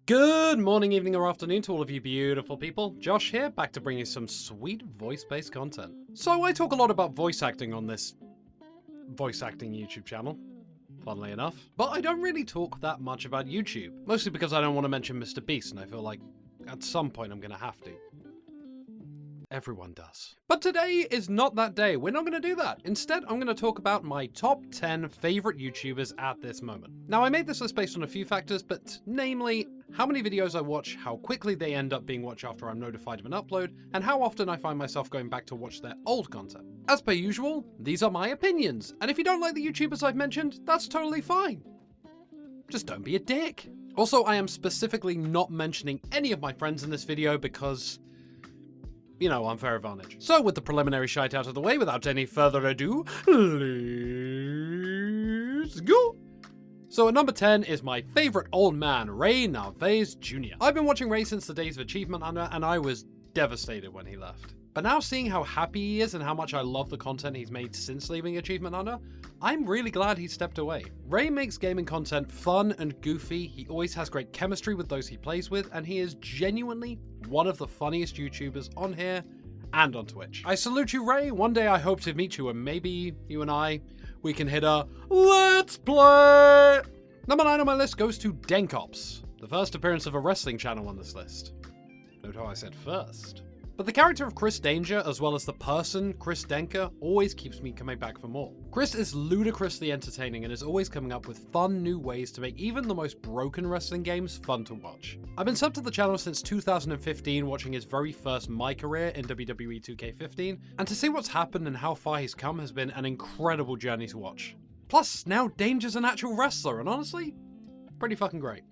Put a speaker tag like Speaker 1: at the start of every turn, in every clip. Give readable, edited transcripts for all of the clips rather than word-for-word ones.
Speaker 1: Good morning, evening, or afternoon to all of you beautiful people. Josh here, back to bring you some sweet voice-based content. So I talk a lot about voice acting on this voice acting YouTube channel, funnily enough. But I don't really talk that much about YouTube, mostly because I don't want to mention Mr. Beast, and I feel like at some point I'm gonna have to. Everyone does. But today is not that day. We're not going to do that. Instead, I'm going to talk about my top 10 favorite YouTubers at this moment. Now, I made this list based on a few factors, but namely, how many videos I watch, how quickly they end up being watched after I'm notified of an upload, and how often I find myself going back to watch their old content. As per usual, these are my opinions, and if you don't like the YouTubers I've mentioned, that's totally fine. Just don't be a dick. Also, I am specifically not mentioning any of my friends in this video because, you know, unfair advantage. So with the preliminary shite out of the way, without any further ado, let's go! So at number 10 is my favorite old man, Ray Narvaez Jr. I've been watching Ray since the days of Achievement Hunter, and I was devastated when he left. But now seeing how happy he is and how much I love the content he's made since leaving Achievement Hunter, I'm really glad he stepped away. Ray makes gaming content fun and goofy, he always has great chemistry with those he plays with, and he is genuinely one of the funniest YouTubers on here and on Twitch. I salute you, Ray. One day I hope to meet you and maybe you and we can hit a Let's Play! Number 9 on my list goes to Denkops, the first appearance of a wrestling channel on this list. Note how I said first. But the character of Chris Danger, as well as the person, Chris Denker, always keeps me coming back for more. Chris is ludicrously entertaining and is always coming up with fun new ways to make even the most broken wrestling games fun to watch. I've been subbed to the channel since 2015, watching his very first My Career in WWE 2K15, and to see what's happened and how far he's come has been an incredible journey to watch. Plus, now Danger's an actual wrestler, and honestly, pretty fucking great.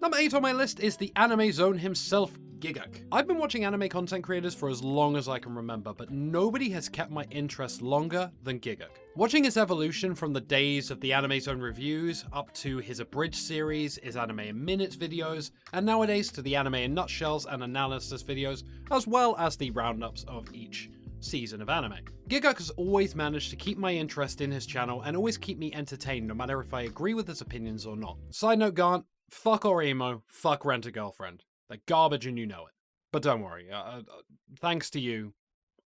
Speaker 1: Number 8 on my list is the anime zone himself, Giguk. I've been watching anime content creators for as long as I can remember, but nobody has kept my interest longer than Giguk. Watching his evolution from the days of the Anime Zone reviews, up to his abridged series, his anime in minutes videos, and nowadays to the anime in nutshells and analysis videos, as well as the roundups of each season of anime. Giguk has always managed to keep my interest in his channel and always keep me entertained no matter if I agree with his opinions or not. Side note, Garnt, fuck Oremo, fuck Rent a Girlfriend. They're garbage and you know it. But don't worry, thanks to you,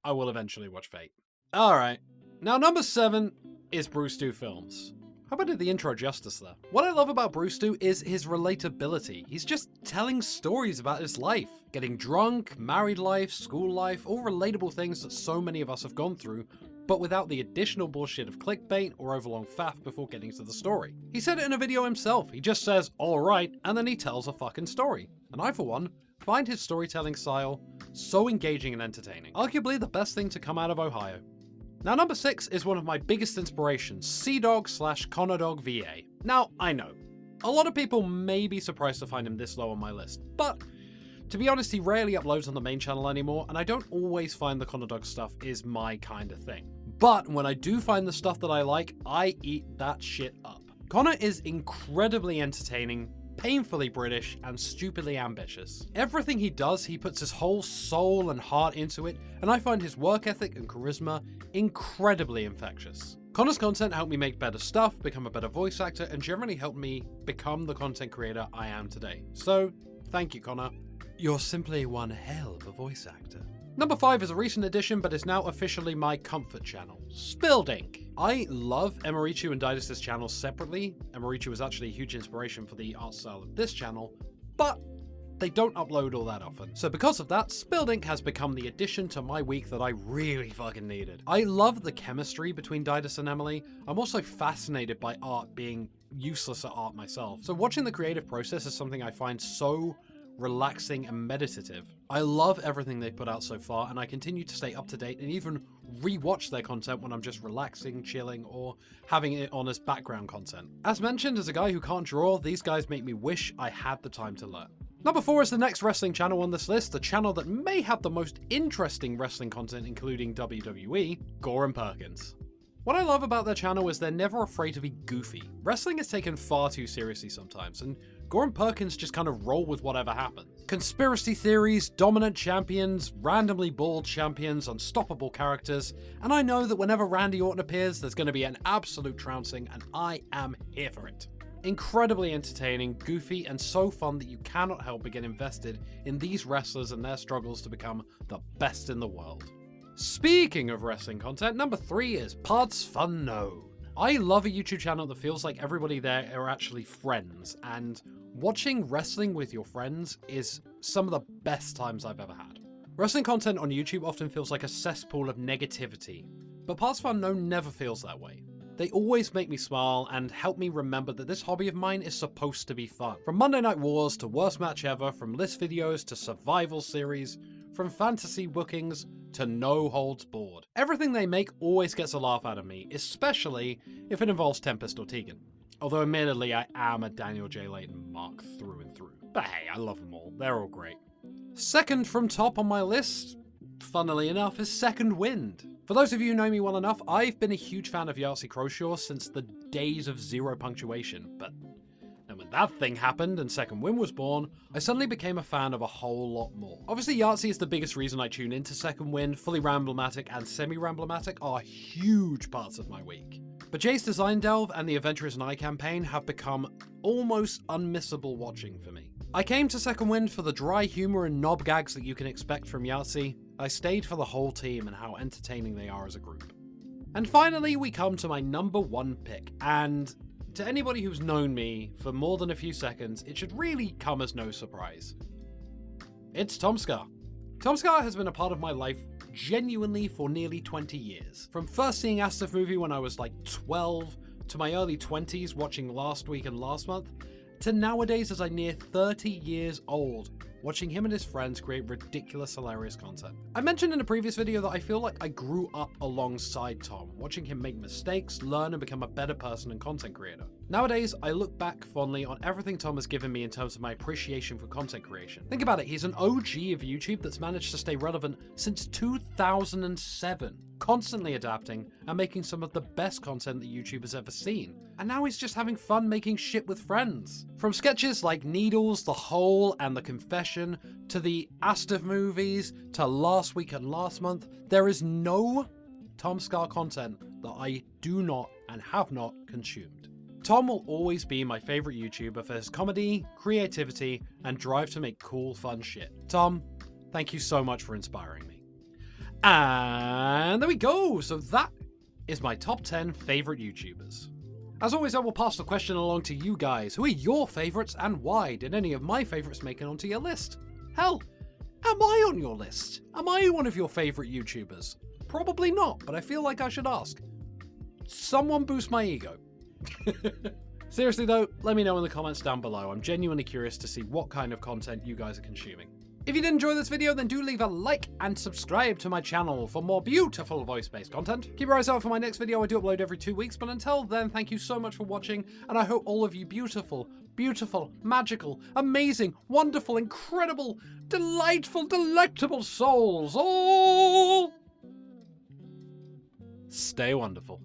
Speaker 1: I will eventually watch Fate. Alright, now number 7 is Brewstew Films. Hope I did the intro justice there. What I love about Brewstew is his relatability. He's just telling stories about his life. Getting drunk, married life, school life, all relatable things that so many of us have gone through, but without the additional bullshit of clickbait or overlong faff before getting to the story. He said it in a video himself. He just says, alright, and then he tells a fucking story. And I, for one, find his storytelling style so engaging and entertaining. Arguably the best thing to come out of Ohio. Now number 6 is one of my biggest inspirations, CDog/ConnorDogVA. Now, I know, a lot of people may be surprised to find him this low on my list, but to be honest, he rarely uploads on the main channel anymore, and I don't always find the Connor Dog stuff is my kind of thing. But when I do find the stuff that I like, I eat that shit up. Connor is incredibly entertaining, painfully British, and stupidly ambitious. Everything he does, he puts his whole soul and heart into it, and I find his work ethic and charisma incredibly infectious. Connor's content helped me make better stuff, become a better voice actor, and generally helped me become the content creator I am today. So, thank you, Connor. You're simply one hell of a voice actor. Number 5 is a recent addition, but is now officially my comfort channel, Spilled Ink. I love Emerichu and Didus' channels separately. Emerichu was actually a huge inspiration for the art style of this channel, but they don't upload all that often. So because of that, Spilled Ink has become the addition to my week that I really fucking needed. I love the chemistry between Didus and Emily. I'm also fascinated by art, being useless at art myself. So watching the creative process is something I find so relaxing and meditative. I love everything they've put out so far, and I continue to stay up to date and even re-watch their content when I'm just relaxing, chilling, or having it on as background content. As mentioned, as a guy who can't draw, these guys make me wish I had the time to learn. Number 4 is the next wrestling channel on this list, the channel that may have the most interesting wrestling content including WWE, Gore and Perkins. What I love about their channel is they're never afraid to be goofy. Wrestling is taken far too seriously sometimes, and Gore and Perkins just kind of roll with whatever happens. Conspiracy theories, dominant champions, randomly bald champions, unstoppable characters, and I know that whenever Randy Orton appears, there's going to be an absolute trouncing, and I am here for it. Incredibly entertaining, goofy, and so fun that you cannot help but get invested in these wrestlers and their struggles to become the best in the world. Speaking of wrestling content, number 3 is Parts Fun Known. I love a YouTube channel that feels like everybody there are actually friends, and watching wrestling with your friends is some of the best times I've ever had. Wrestling content on YouTube often feels like a cesspool of negativity, but Parts Fun Known never feels that way. They always make me smile and help me remember that this hobby of mine is supposed to be fun. From Monday Night Wars to Worst Match Ever, from list videos to survival series, from fantasy bookings to no holds barred. Everything they make always gets a laugh out of me, especially if it involves Tempest or Tegan. Although admittedly I am a Daniel J. Layton mark through and through. But hey, I love them all. They're all great. Second from top on my list, funnily enough, is Second Wind. For those of you who know me well enough, I've been a huge fan of Yahtzee Croshaw since the days of zero punctuation, but then when that thing happened and Second Wind was born, I suddenly became a fan of a whole lot more. Obviously Yahtzee is the biggest reason I tune into Second Wind. Fully Ramblematic and Semi-Ramblematic are huge parts of my week. But Jay's Design Delve and the Adventurers and I campaign have become almost unmissable watching for me. I came to Second Wind for the dry humor and knob gags that you can expect from Yahtzee. I stayed for the whole team and how entertaining they are as a group. And finally, we come to my number 1 pick, and to anybody who's known me for more than a few seconds, it should really come as no surprise. It's Tom Scar. Tom Scar has been a part of my life genuinely for nearly 20 years. From first seeing Astaf Movie when I was like 12, to my early 20s watching Last Week and Last Month, to nowadays as I near 30 years old, watching him and his friends create ridiculous, hilarious content. I mentioned in a previous video that I feel like I grew up alongside Tom, watching him make mistakes, learn, and become a better person and content creator. Nowadays, I look back fondly on everything Tom has given me in terms of my appreciation for content creation. Think about it, he's an OG of YouTube that's managed to stay relevant since 2007, constantly adapting and making some of the best content that YouTube has ever seen. And now he's just having fun making shit with friends. From sketches like Needles, The Hole, and The Confession, to the Astaf movies, to Last Week and Last Month, there is no Tom Scar content that I do not and have not consumed. Tom will always be my favorite YouTuber for his comedy, creativity, and drive to make cool, fun shit. Tom, thank you so much for inspiring me. And there we go. So that is my top 10 favorite YouTubers. As always, I will pass the question along to you guys. Who are your favorites and why? Did any of my favorites make it onto your list? Hell, am I on your list? Am I one of your favorite YouTubers? Probably not, but I feel like I should ask. Someone boost my ego. Seriously though, let me know in the comments down below. I'm genuinely curious to see what kind of content you guys are consuming. If you did enjoy this video, then do leave a like and subscribe to my channel for more beautiful voice-based content. Keep your eyes out for my next video. I do upload every 2 weeks, but until then, thank you so much for watching, and I hope all of you beautiful, magical, amazing, wonderful, incredible, delightful, delectable souls all stay wonderful.